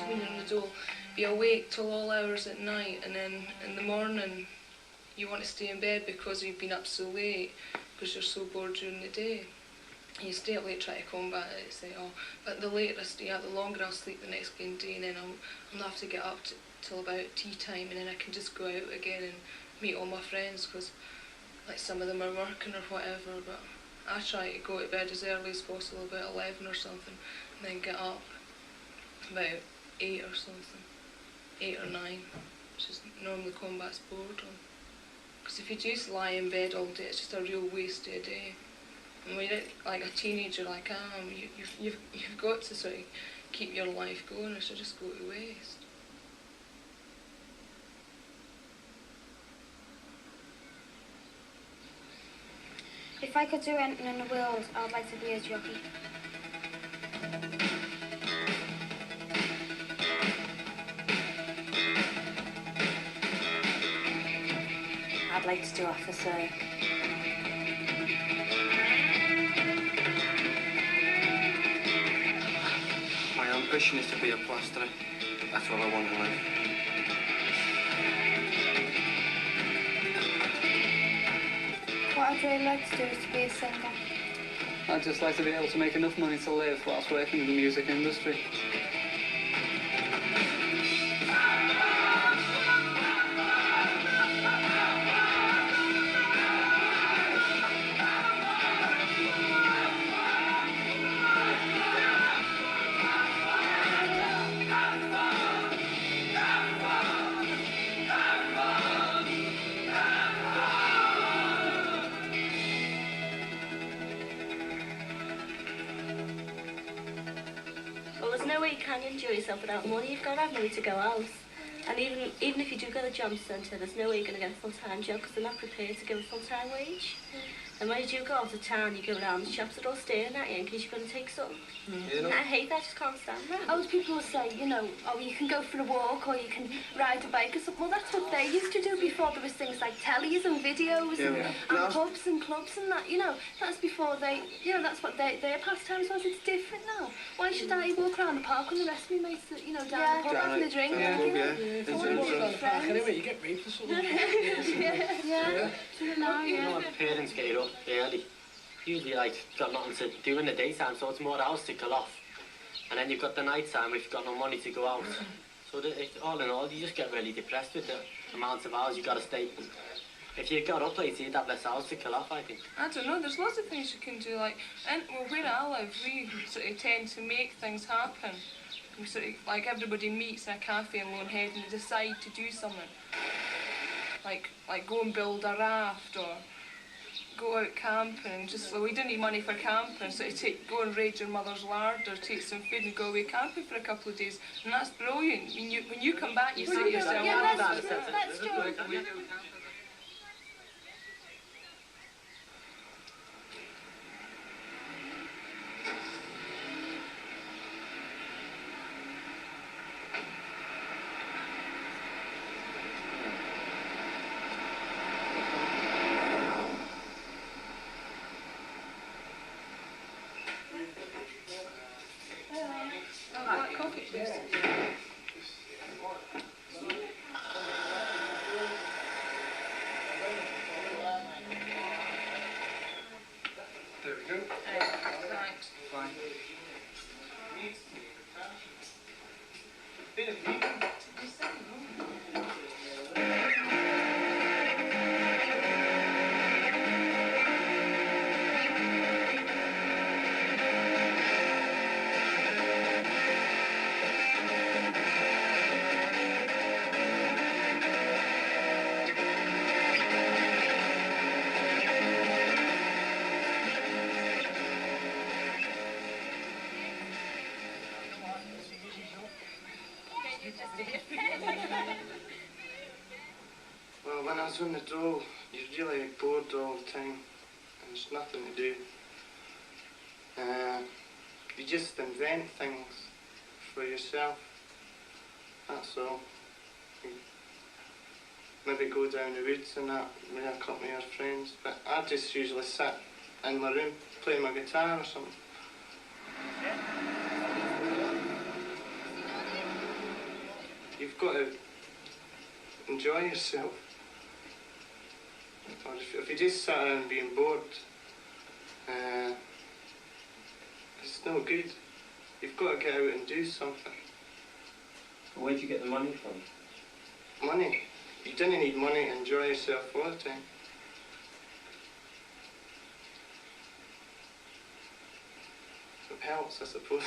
when you're in the dole, be awake till all hours at night, and then in the morning you want to stay in bed because you've been up so late, because you're so bored during the day. You stay up late, try to combat it, say, oh, but the later I stay up, the longer I'll sleep the next day, and then I'll have to get up till about tea time, and then I can just go out again and meet all my friends, because like some of them are working or whatever, but I try to go to bed as early as possible, about 11 or something, and then get up about 8 or something, 8 or 9, which is normally combats boredom. Because if you just lie in bed all day, it's just a real waste of a day. And when you're like a teenager like I am, you've got to sort of keep your life going, or should just go to waste. If I could do anything in the world, I would like to be a jockey. I'd like to do officer. My ambition is to be a plasterer. That's what I want in life. What I'd really like to do is to be a singer. I'd just like to be able to make enough money to live whilst working in the music industry. You can enjoy yourself without money. You've got to have money to go out. And even if you do go to the jump centre, there's no way you're going to get a full-time job because they're not prepared to give a full-time wage. And when you do go out of town, you go around the shops, they're all staring at you in case you're going to take something. I hate that, I just can't stand that. Old people will say, you know, oh, you can go for a walk or you can ride a bike or something. Well, that's what they used to do before there was things like tellies and videos and pubs and clubs and that, you know. That's before they, you know, that's what their pastimes was. It's different now. Why should I walk around the park when the rest of me mates, you know, down the pub having a drink? If you walk around the park anyway, you get raped or something. My parents get up early. Usually, like, got nothing to do in the daytime, so it's more the house to kill off. And then you've got the night time if you've got no money to go out. So all in all, you just get really depressed with the amount of hours you got to stay. If you got up late, you'd have less hours to kill off, I think. I don't know, there's lots of things you can do, like, well, where I live, we sort of tend to make things happen. We sort of, like, everybody meets in a cafe in Loanhead and they decide to do something. Like go and build a raft or go out camping and just, well, we didn't need money for camping, so go and raid your mother's larder, take some food and go away camping for a couple of days. And that's brilliant. When you come back, you say to yourself, let's do it. Well, when I was on the dole, you're really bored all the time, and there's nothing to do. You just invent things for yourself, that's all. You maybe go down the woods and that with a couple of your friends, but I just usually sit in my room, play my guitar or something. you've got to enjoy yourself. Or if you just sit around being bored, it's no good. You've got to get out and do something. Where'd you get the money from? Money? You didn't need money to enjoy yourself all the time. It helps, I suppose.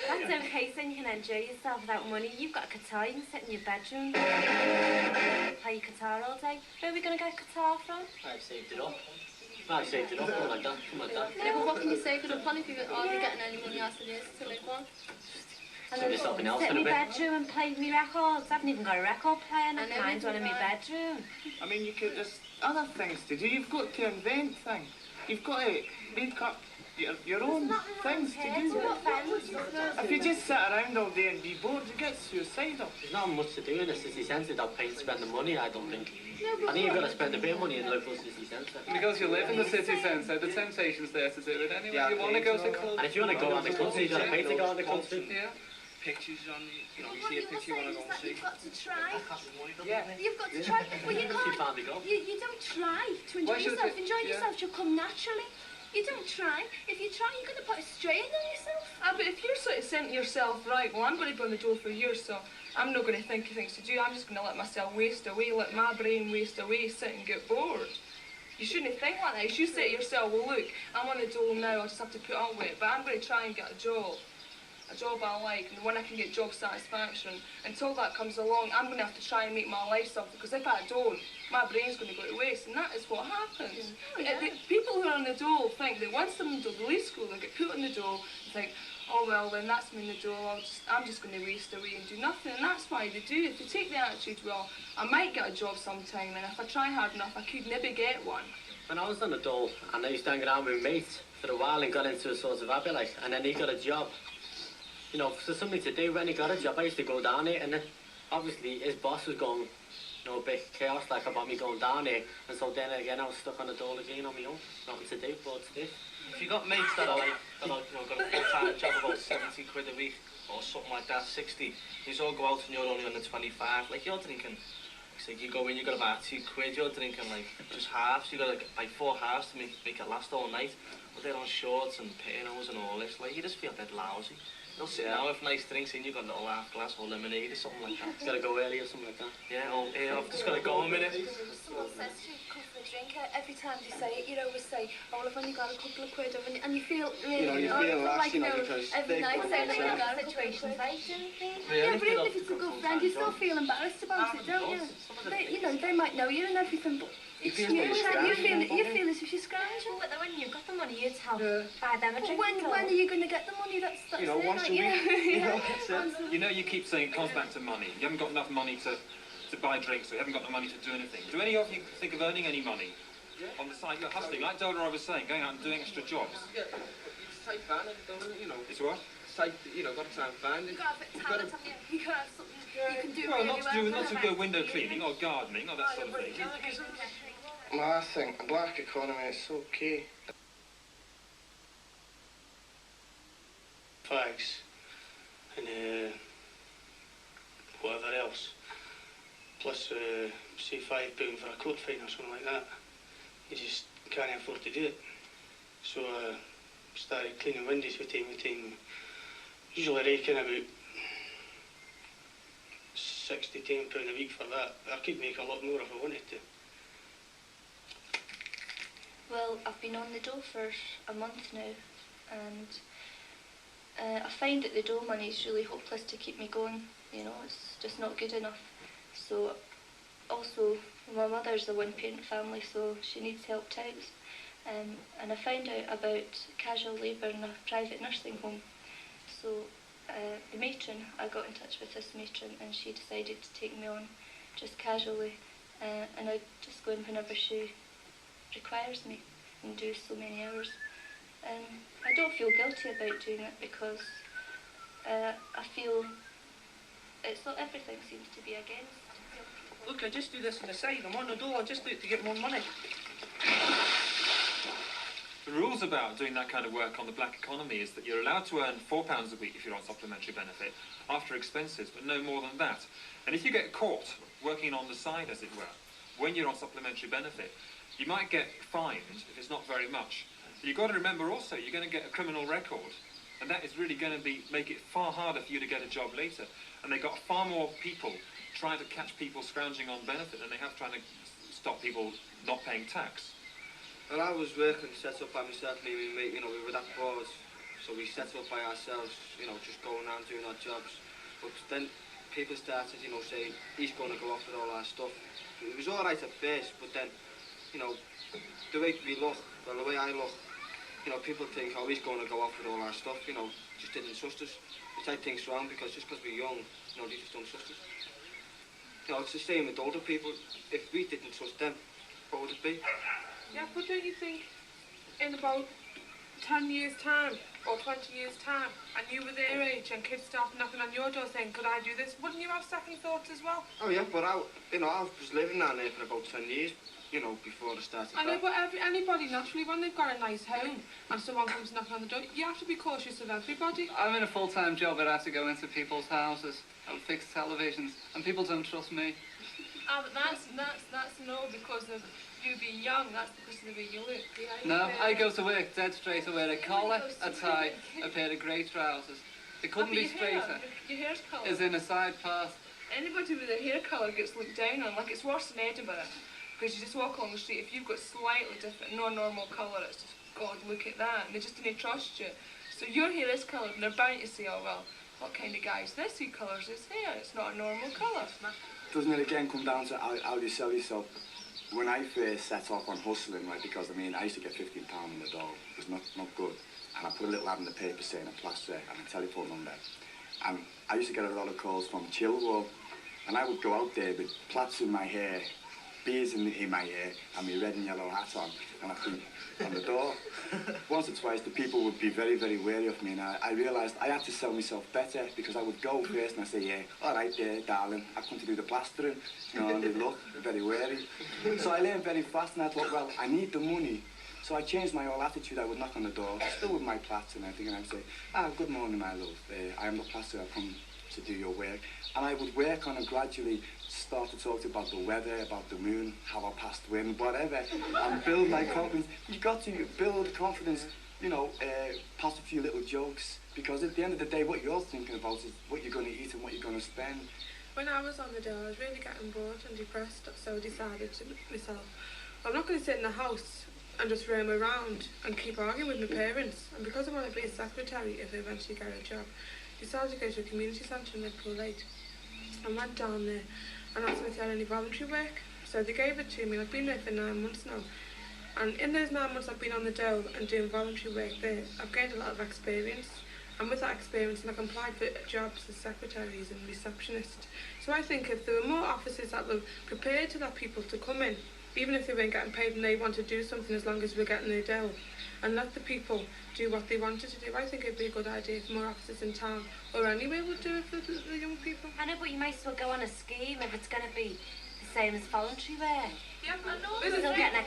That's okay, so you can enjoy yourself without money. You've got a guitar, you can sit in your bedroom, play your guitar all day. Where are we going to get a guitar from? I've saved it up. I've saved it up, something like that, something like that. Yeah, but what can you save it up on if you're hardly getting any money as it is to live on? And then something else sit in in my a bit. bedroom and play me records. I haven't even got a record player, and mine's one in my bedroom. I mean, you could, there's other things to do. You've got to invent things. You've got to make up your own things to do. If you just sit around all day and be bored, you get suicidal. There's not much to do in a city centre that pays to spend the money, I don't think. I think you've got to spend a bit of money in the local city centre. Because you live in the city centre, the temptation's there to do it anyway. Yeah, You want to go to clubs. And if you want to go around the country, you've got to pay to go around the country. Yeah. Pictures on, you know, you What see a you're picture you want saying to is go and that see. you've got to try. Yeah. You've got to try. Well, you You can't. finally go. You don't try to enjoy Why should yourself. you- Enjoying yeah. yourself should come naturally. You don't try. If you try, you're going to put a strain on yourself. But if you're sort of saying to yourself, right, well, I'm going to be on the dole for years, so I'm not going to think of things to do. I'm just going to let myself waste away, let my brain waste away, sit and get bored. You shouldn't think like that. You should say to yourself, well, look, I'm on the dole now, I just have to put up with it, but I'm going to try and get a job I like, and when I can get job satisfaction. Until that comes along, I'm going to have to try and make my life something, because if I don't, my brain's going to go to waste, and that is what happens. The people who are on the dole think that once they're in the dole, they leave school, they get put on the dole, and think, oh well, then that's me in the dole, I'm just going to waste away and do nothing, and that's why they do. If they take the attitude, well, I might get a job sometime, and if I try hard enough, I could maybe get one. When I was on the dole, and I used to hang around with mates for a while and got into a sort of habit, like, and then he got a job. You know, for something to do, when he got a job, I used to go down there, and then obviously his boss was going, you know, a bit chaos like about me going down there, and so then again I was stuck on the dole again on my own, nothing to do, but to do. If you got mates that are like, you know, got a full-time job about 70 quid a week, or something like that, 60, you all go out and you're only on the 25, like you're drinking, so you go in, you got about 2 quid, you're drinking like just halves, you got like 4 halves to make it last all night, but they're on shorts and pianos and all this, like you just feel dead lousy. You'll sit now with nice drinks in, you've got a little half glass or lemonade or something like that. He's got to go early or something like that. Yeah, oh, yeah, I've just got to go a minute. Someone says to you, come for a drink, every time they say it, you always say, oh, well, I've only got a couple of quid, and you feel really, You feel like, you know, because every they night put saying that themselves- you've got a couple of quid. Yeah, Yeah, but even if it's a good friend, you still feel embarrassed about it, don't you? You know, they might know you and everything, but it's you, you feel as if you're scrounging. But then when you've got the money, you'd help buy them a But drink. when are you going to get the money? That's You know, it, once like, a you know, week. yeah. You know, you keep saying it comes back to money. You haven't got enough money to to buy drinks, or you haven't got the money to do anything. Do any of you think of earning any money on the side? You're hustling, like Dora was saying, going out and doing extra jobs. Yeah, it's tight find it, don't it, you know. It's what? It's tight, you know, got to try and find it. You've got a bit of talent, haven't you? You've got to have something you can do Well, really not to go window cleaning or gardening or that sort of thing. Well, I think the black economy is so key. Fags and whatever else, plus say £5 for a coat fine or something like that. You just can't afford to do it. So I started cleaning windows from time to time. Usually raking about £6 to £10 a week for that. I could make a lot more if I wanted to. Well, I've been on the dole for a month now, and I find that the dole money is really hopeless to keep me going. You know, it's just not good enough. So, also, my mother's a one-parent family, so she needs help out. And I found out about casual labour in a private nursing home. So, the matron, I got in touch with this matron, and she decided to take me on just casually, and I just go in whenever she requires me and do so many hours. I don't feel guilty about doing it because I feel it's not everything seems to be against. Look, I just do this on the side. I'm on the dole. I just do it to get more money. The rules about doing that kind of work on the black economy is that you're allowed to earn £4 a week if you're on supplementary benefit after expenses, but no more than that. And if you get caught working on the side, as it were, when you're on supplementary benefit, you might get fined if it's not very much. But you've got to remember also you're going to get a criminal record, and that is really going to make it far harder for you to get a job later. And they've got far more people trying to catch people scrounging on benefit than they have trying to stop people not paying tax. Well, I was working set up by myself, me and my mate, you know, we were that bored, so we set up by ourselves, you know, just going around doing our jobs. But then people started, you know, saying, he's going to go off with all our stuff. It was all right at first, but then, you know, the way we look, well, the way I look, you know, people think, oh, he's going to go off with all our stuff, you know, just didn't trust us. Which I think's wrong, because just because we're young, you know, they just don't trust us. You know, it's the same with older people. If we didn't trust them, what would it be? Yeah, but don't you think in about 10 years' time or 20 years' time, and you were their age and kids started knocking on your door saying, could I do this? Wouldn't you have second thoughts as well? Oh yeah, but I was living down there for about 10 years, you know, before I started. I know, but anybody naturally, when they've got a nice home and someone comes knocking on the door, you have to be cautious of everybody. I'm in a full-time job, but I have to go into people's houses and fix televisions, and people don't trust me. But that's no because of you being young, that's because of the way you look. No, I go to work dead straight. I wear a collar, a tie, a pair of grey trousers. It couldn't be straighter. Your hair's colour is in a side part. Anybody with their hair colour gets looked down on. Like, it's worse in Edinburgh, because you just walk along the street, if you've got slightly different, non-normal colour, it's just, God, look at that, and they just didn't trust you. So your hair is coloured, and they're bound to say, oh well, what kind of guy is this who colours his hair? It's not a normal colour. Doesn't it again come down to how you sell yourself? When I first set off on hustling, right, because I mean, I used to get £15 on the dole, it was not good. And I put a little ad in the paper saying a plaster and a telephone number. And I used to get a lot of calls from Chilwell, and I would go out there with plaits in my hair, beads in my hair, and my red and yellow hat on, and I'd be on the door. Once or twice, the people would be very, very wary of me, and I realised I had to sell myself better, because I would go first and I'd say, yeah, all right there, darling, I've come to do the plastering, you know, and they'd look very wary. So I learned very fast, and I thought, well, I need the money. So I changed my whole attitude. I would knock on the door, still with my plaits and everything, and I would say, good morning, my love. I am the plasterer. I've come to do your work. And I would work on it gradually, start to talk about the weather, about the moon, how I passed wind, whatever, and build my confidence. You've got to build confidence, you know, pass a few little jokes, because at the end of the day, what you're thinking about is what you're going to eat and what you're going to spend. When I was on the door, I was really getting bored and depressed, so I decided to myself, I'm not going to sit in the house and just roam around and keep arguing with my parents. And because I want to be a secretary if I eventually get a job, I decided to go to a community centre in Liverpool. I went down there and asked them if they had any voluntary work. So they gave it to me. I've been there for 9 months now. And in those 9 months I've been on the dole and doing voluntary work there, I've gained a lot of experience. and with that experience, and I can apply for jobs as secretaries and receptionists. So I think if there were more officers that were prepared to let people to come in, even if they weren't getting paid and they want to do something as long as we're getting their dough, and let the people do what they wanted to do, I think it'd be a good idea if more officers in town or anywhere would do it for the young people. I know, but you might as well go on a scheme if it's going to be the same as voluntary work. Yeah,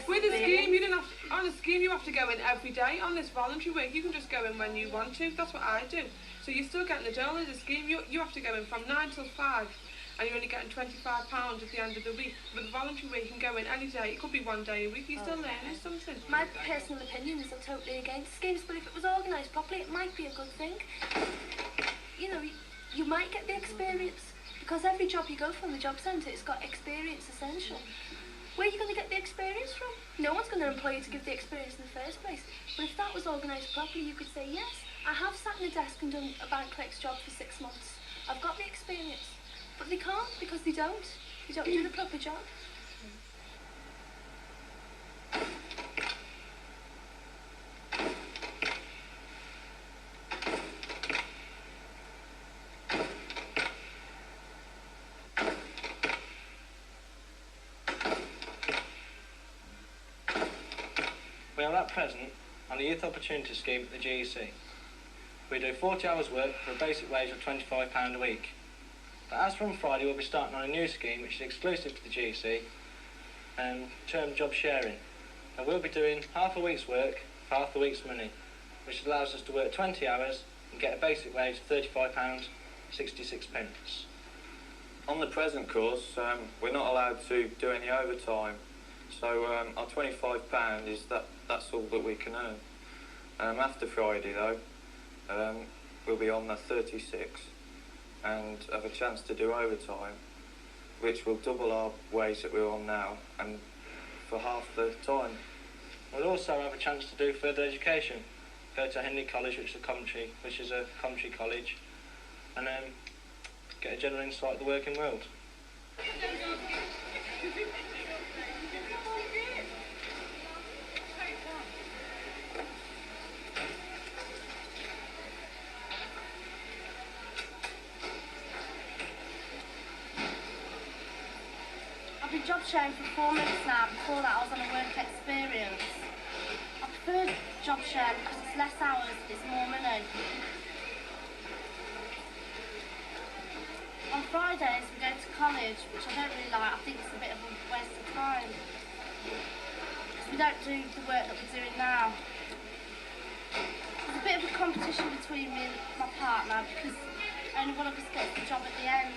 with a scheme, you don't have to, on a scheme you have to go in every day. On this voluntary work, you can just go in when you want to. That's what I do. So you're still getting the dough. As a scheme, you have to go in from 9 till 5, and you're only getting £25 at the end of the week. With the voluntary work, you can go in any day. It could be one day a week. You're still learning something. My personal opinion is I'm totally against schemes, but if it was organised properly, it might be a good thing. You know, you might get the experience, because every job you go for in the job centre, it's got experience essential. Where are you going to get the experience from? No one's going to employ you to give the experience in the first place. But if that was organised properly, you could say, yes, I have sat in a desk and done a bank clerk's job for 6 months. I've got the experience. But they can't, because they don't. They don't do the proper job. We are at present on the Youth Opportunity Scheme at the GEC. We do 40 hours work for a basic wage of £25 a week. But as from Friday, we'll be starting on a new scheme which is exclusive to the GEC and termed job sharing. And we'll be doing half a week's work for half the week's money, which allows us to work 20 hours and get a basic wage of £35.66. On the present course, we're not allowed to do any overtime, so our £25 is that's all that we can earn. After Friday though, we'll be on the 36 and have a chance to do overtime, which will double our wage that we're on now and for half the time. We'll also have a chance to do further education, go to Henley College, which is a Coventry college, and get a general insight of the working world. I've been job sharing for 4 months now. Before that I was on a work experience. I prefer job sharing because it's less hours, it's more money. On Fridays we go to college, which I don't really like. I think it's a bit of a waste of time. Because we don't do the work that we're doing now. There's a bit of a competition between me and my partner because only one of us gets the job at the end.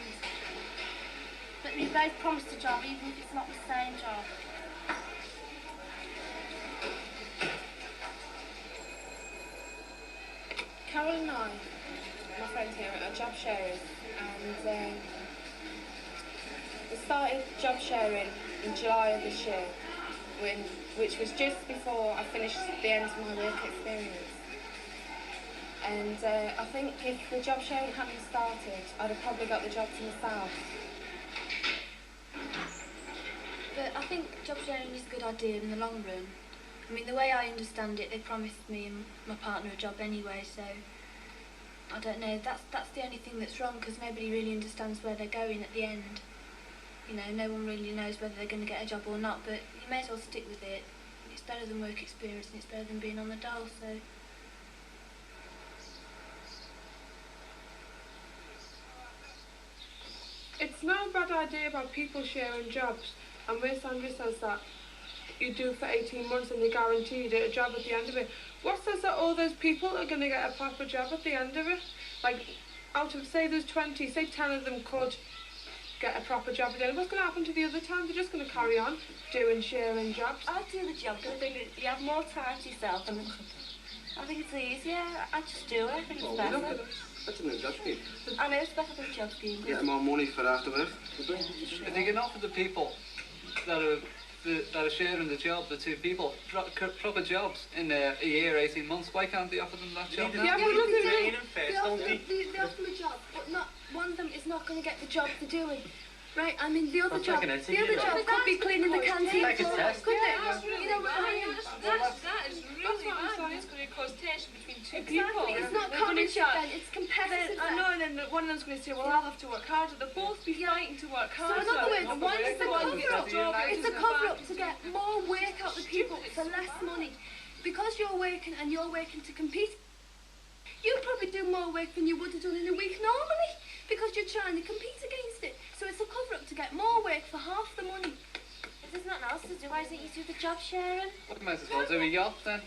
But we both promised a job even if it's not the same job. Carol and I, my friend here, are job sharers, and we started job sharing in July of this year, which was just before I finished the end of my work experience. And I think if the job sharing hadn't started, I'd have probably got the job to myself. But I think job sharing is a good idea in the long run. I mean, the way I understand it, they promised me and my partner a job anyway, so I don't know. That's the only thing that's wrong, because nobody really understands where they're going at the end. You know, no one really knows whether they're going to get a job or not, but you may as well stick with it. It's better than work experience and it's better than being on the dole, so... It's not a bad idea about people sharing jobs, and where Sandra says that you do for 18 months and you're guaranteed a job at the end of it. What says that all those people are going to get a proper job at the end of it? Like, out of, say there's 20, say 10 of them could get a proper job at the end. What's going to happen to the other 10? They're just going to carry on doing sharing jobs. I'll do the job because I think that you have more time to yourself, and I think it's easier. I just do it. I think it's better. That's a new job scheme. I know it's better than a job scheme. Get more money for after work. If they can offer the people that are sharing the job, the two people, proper jobs in a year, 18 months, why can't they offer them that job now? Yeah, but look at they offer them a job, but not one of them is not going to get the job they're doing. Right, I mean, the other That's job, like an the interview, other though. job could be cleaning the canteen Like a floor, test. couldn't it? You know, that is really bad. It's going to cause tension between two people. It's not They're gonna competitive start- then, it's competitive I then. know, and then one of them's going to say, well, I'll have to work harder. They'll both be fighting to work So harder. in other words, one is the one cover gets up. a job, It's a cover up to get more work out of the people for less money. Because you're working and you're working to compete, you probably do more work than you would have done in a week normally because you're trying to compete against it. So it's a cover up to get more work for half the money. If there's nothing else to do, why don't you do the job sharing? Well, you might as well do a yacht then.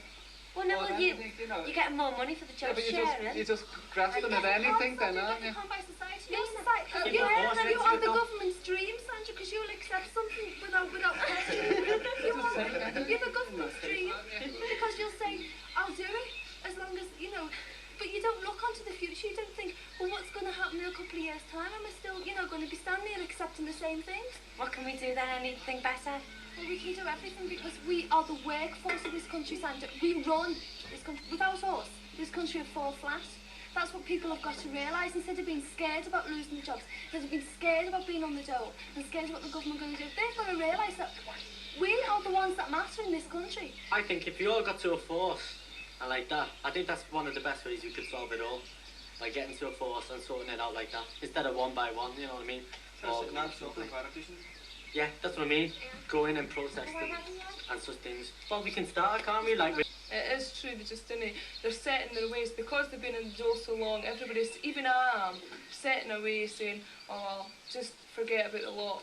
Well, no, Or well, anything, you know. you're getting more money for the Yeah, job but sharing. you're just grasping at anything then, aren't you? By society, You're society. you're You are the government's dream, Sandra, because you'll accept something without questioning. You're the government's dream because you'll say, I'll do it as long as, you know, but you don't look onto the future. You don't think, well, what's going to happen in a couple of years' time? Am I still, you know, going to be standing here accepting the same things? What can we do then? Anything better? Well, we can do everything because we are the workforce of this country, Sandra. We run this country. Without us, this country would fall flat. That's what people have got to realise. Instead of being scared about losing the jobs, instead of being scared about being on the dole, and scared of what the government are going to do, they've got to realise that we are the ones that matter in this country. I think if you all got to a force and like that, I think that's one of the best ways you could solve it all. Like getting to a force and sorting it out like that, instead of one by one, you know what I mean? Or, yeah, that's what I mean. Go in and protest them and such things. Well, we can start, can't we? Like, It is true, they just didn't. They're set in their ways because they've been in the jail so long. Everybody's, even I am, set in a way saying, oh well, just forget about the law.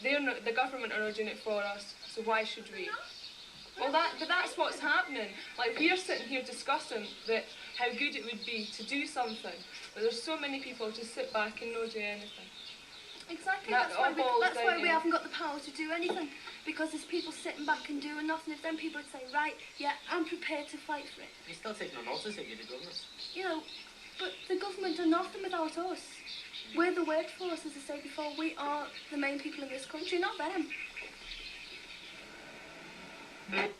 They're not, the government are not doing it for us, so why should we? Well, but that's what's happening. Like, we're sitting here discussing that how good it would be to do something, but there's so many people who just sit back and not do anything. Exactly, That that's why all boils down we to- haven't got the power to do anything. Because there's people sitting back and doing nothing. If then people would say, right, yeah, I'm prepared to fight for it. you're still taking no notice of you, the government. You know, but the government are nothing without us. We're the workforce, as I said before. We are the main people in this country, not them.